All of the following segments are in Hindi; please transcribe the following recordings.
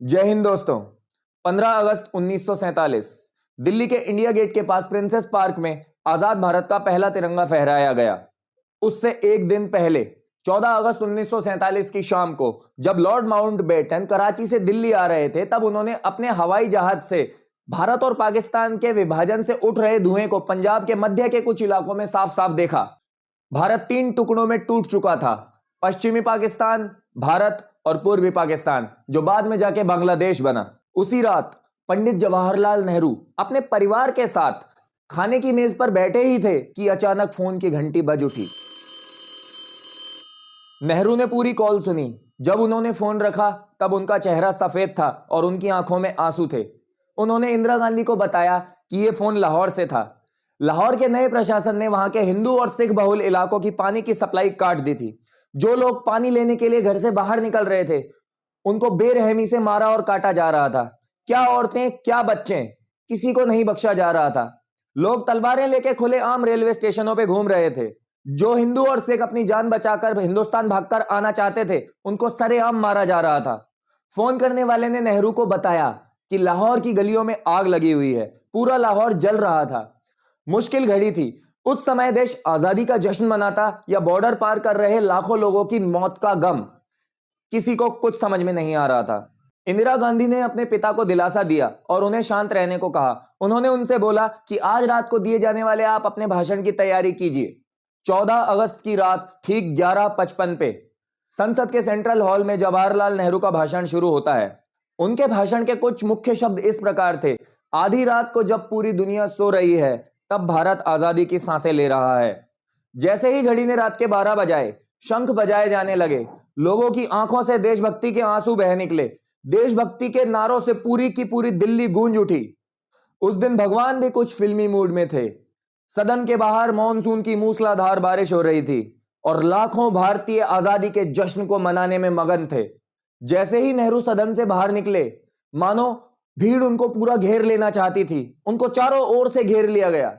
जय हिंद दोस्तों। 15 अगस्त 1947 दिल्ली के इंडिया गेट के पास प्रिंसेस पार्क में आजाद भारत का पहला तिरंगा फहराया गया। उससे एक दिन पहले 14 अगस्त 1947 की शाम को जब लॉर्ड माउंटबेटन कराची से दिल्ली आ रहे थे, तब उन्होंने अपने हवाई जहाज से भारत और पाकिस्तान के विभाजन से उठ रहे धुएं को पंजाब के मध्य के कुछ इलाकों में साफ साफ देखा। भारत तीन टुकड़ों में टूट चुका था, पश्चिमी पाकिस्तान, भारत और पूर्वी पाकिस्तान, जो बाद में जाके बांग्लादेश बना। उसी रात पंडित जवाहरलाल नेहरू अपने परिवार के साथ खाने की मेज पर बैठे ही थे कि अचानक फोन की घंटी बज उठी। नेहरू ने पूरी कॉल सुनी। जब उन्होंने फोन रखा तब उनका चेहरा सफेद था और उनकी आंखों में आंसू थे। उन्होंने इंदिरा गांधी को बताया कि यह फोन लाहौर से था। लाहौर के नए प्रशासन ने वहां के हिंदू और सिख बहुल इलाकों की पानी की सप्लाई काट दी थी। जो लोग पानी लेने के लिए घर से बाहर निकल रहे थे, उनको बेरहमी से मारा और काटा जा रहा था। क्या औरतें, क्या बच्चे, किसी को नहीं बख्शा जा रहा था। लोग तलवारें लेके खुले आम रेलवे स्टेशनों पे घूम रहे थे। जो हिंदू और सिख अपनी जान बचाकर हिंदुस्तान भागकर आना चाहते थे, उनको सरेआम मारा जा रहा था। फोन करने वाले ने नेहरू को बताया कि लाहौर की गलियों में आग लगी हुई है, पूरा लाहौर जल रहा था। मुश्किल घड़ी थी। उस समय देश आजादी का जश्न मनाता या बॉर्डर पार कर रहे लाखों लोगों की मौत का गम, किसी को कुछ समझ में नहीं आ रहा था। इंदिरा गांधी ने अपने पिता को दिलासा दिया और उन्हें शांत रहने को कहा। उन्होंने उनसे बोला कि आज रात को दिए जाने वाले आप अपने भाषण की तैयारी कीजिए। 14 अगस्त की रात ठीक 11:55 पे संसद के सेंट्रल हॉल में जवाहरलाल नेहरू का भाषण शुरू होता है। उनके भाषण के कुछ मुख्य शब्द इस प्रकार थे: आधी रात को जब पूरी दुनिया सो रही है, तब भारत आजादी की सांसें ले रहा है। जैसे ही घड़ी ने रात के 12 बजाए, शंख बजाए जाने लगे। लोगों की आंखों से देशभक्ति के आंसू बह निकले। देशभक्ति के नारों से पूरी की पूरी दिल्ली गूंज उठी। उस दिन भगवान भी कुछ फिल्मी मूड में थे। सदन के बाहर मॉनसून की मूसलाधार बारिश हो रही थी और लाखों भारतीय आजादी के जश्न को मनाने में मगन थे। जैसे ही नेहरू सदन से बाहर निकले, मानो भीड़ उनको पूरा घेर लेना चाहती थी। उनको चारों ओर से घेर लिया गया।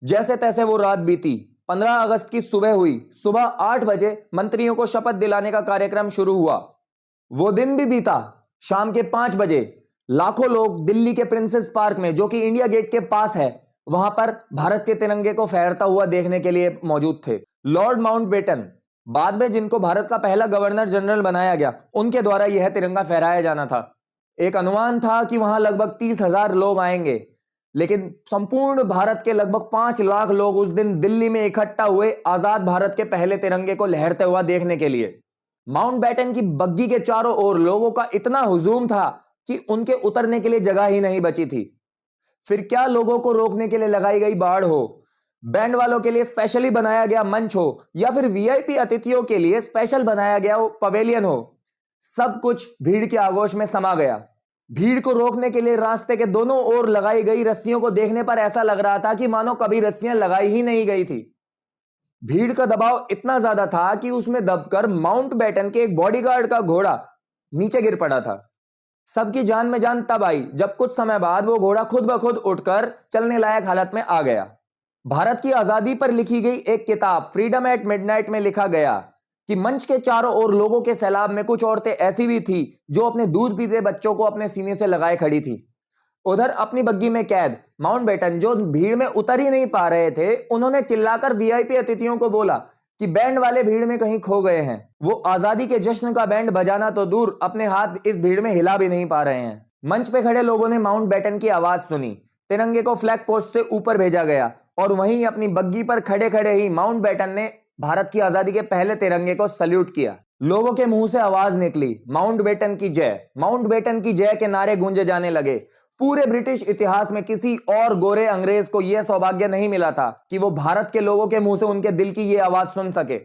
जैसे तैसे वो रात बीती। 15 अगस्त की सुबह हुई। सुबह 8 बजे मंत्रियों को शपथ दिलाने का कार्यक्रम शुरू हुआ। वो दिन भी बीता। शाम के 5 बजे लाखों लोग दिल्ली के प्रिंसेस पार्क में, जो कि इंडिया गेट के पास है, वहां पर भारत के तिरंगे को फहरता हुआ देखने के लिए मौजूद थे। लॉर्ड माउंटबेटन, बाद में जिनको भारत का पहला गवर्नर जनरल बनाया गया, उनके द्वारा यह तिरंगा फहराया जाना था। एक अनुमान था कि वहां लगभग 30,000 लोग आएंगे, लेकिन संपूर्ण भारत के लगभग 5 लाख लोग उस दिन दिल्ली में इकट्ठा हुए आजाद भारत के पहले तिरंगे को लहरते हुआ देखने के लिए। माउंटबेटन की बग्गी के चारों ओर लोगों का इतना हुजूम था कि उनके उतरने के लिए जगह ही नहीं बची थी। फिर क्या लोगों को रोकने के लिए लगाई गई बाड़ हो, बैंड वालों के लिए स्पेशली बनाया गया मंच हो, या फिर वीआईपी अतिथियों के लिए स्पेशल बनाया गया पवेलियन हो, सब कुछ भीड़ के आगोश में समा गया। भीड़ को रोकने के लिए रास्ते के दोनों ओर लगाई गई रस्सियों को देखने पर ऐसा लग रहा था कि मानो कभी रस्सियां लगाई ही नहीं गई थी। भीड़ का दबाव इतना ज्यादा था कि उसमें दबकर माउंटबेटन के एक बॉडीगार्ड का घोड़ा नीचे गिर पड़ा था। सबकी जान में जान तब आई जब कुछ समय बाद वो घोड़ा खुद ब खुद उठकर चलने लायक हालत में आ गया। भारत की आजादी पर लिखी गई एक किताब फ्रीडम एट मिडनाइट में लिखा गया कि मंच के चारों ओर लोगों के सैलाब में कुछ औरतें ऐसी भी थी जो अपने दूध पीते बच्चों को अपने सीने से लगाए खड़ी थी। उधर अपनी बग्गी में कैद माउंटबेटन, जो भीड़ में उतर ही नहीं पा रहे थे, उन्होंने चिल्लाकर वीआईपी अतिथियों को बोला कि बैंड वाले भीड़ में कहीं खो गए हैं। वो आजादी के जश्न का बैंड बजाना तो दूर, अपने हाथ इस भीड़ में हिला भी नहीं पा रहे हैं। मंच पे खड़े लोगों ने माउंटबेटन की आवाज सुनी। तिरंगे को फ्लैग पोस्ट से ऊपर भेजा गया और वहीं अपनी बग्गी पर खड़े खड़े ही माउंटबेटन ने भारत की आजादी के पहले तिरंगे को सल्यूट किया। लोगों के मुंह से आवाज निकली, माउंटबेटन की जय, माउंटबेटन की जय के नारे गूंजे जाने लगे। पूरे ब्रिटिश इतिहास में किसी और गोरे अंग्रेज को यह सौभाग्य नहीं मिला था कि वो भारत के लोगों के मुंह से उनके दिल की यह आवाज सुन सके।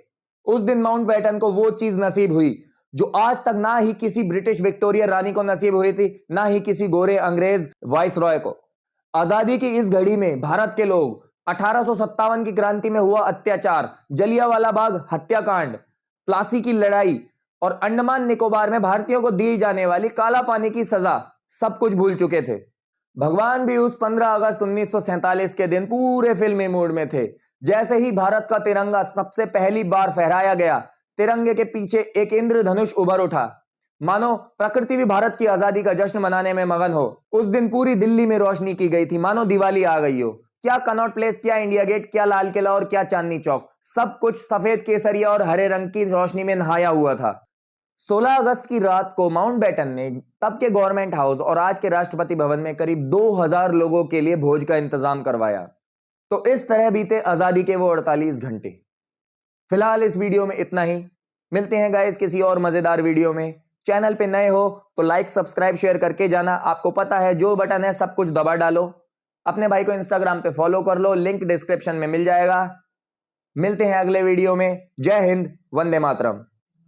उस दिन माउंटबेटन को वो चीज नसीब हुई जो आज तक ना ही किसी ब्रिटिश विक्टोरिया रानी को नसीब हुई थी, ना ही किसी गोरे अंग्रेज वाइसरॉय को। आजादी की इस घड़ी में भारत के लोग 1857 की क्रांति में हुआ अत्याचार, जलियांवाला बाग हत्याकांड, प्लासी की लड़ाई और अंडमान निकोबार में भारतीयों को दी जाने वाली काला पानी की सजा सब कुछ भूल चुके थे। भगवान भी उस 15 अगस्त 1947 के दिन पूरे फिल्मी मूड में थे। जैसे ही भारत का तिरंगा सबसे पहली बार फहराया गया, तिरंगे के पीछे एक इंद्रधनुष उभर उठा। मानो प्रकृति भी भारत की आजादी का जश्न मनाने में मगन हो। उस दिन पूरी दिल्ली में रोशनी की गई थी, मानो दिवाली आ गई हो। क्या कनॉट प्लेस, क्या इंडिया गेट, क्या लाल किला और क्या चांदनी चौक, सब कुछ सफेद केसरिया और हरे रंग की रोशनी में नहाया हुआ था। 16 अगस्त की रात को माउंटबेटन ने तब के गवर्नमेंट हाउस और आज के राष्ट्रपति भवन में करीब 2000 लोगों के लिए भोज का इंतजाम करवाया। तो इस तरह बीते आजादी के वो 48 घंटे। फिलहाल इस वीडियो में इतना ही। मिलते हैं गाइस किसी और मजेदार वीडियो में। चैनल पे नए हो तो लाइक सब्सक्राइब शेयर करके जाना। आपको पता है जो बटन है सब कुछ दबा डालो। अपने भाई को इंस्टाग्राम पे फॉलो कर लो, लिंक डिस्क्रिप्शन में मिल जाएगा। मिलते हैं अगले वीडियो में। जय हिंद, वंदे मातरम।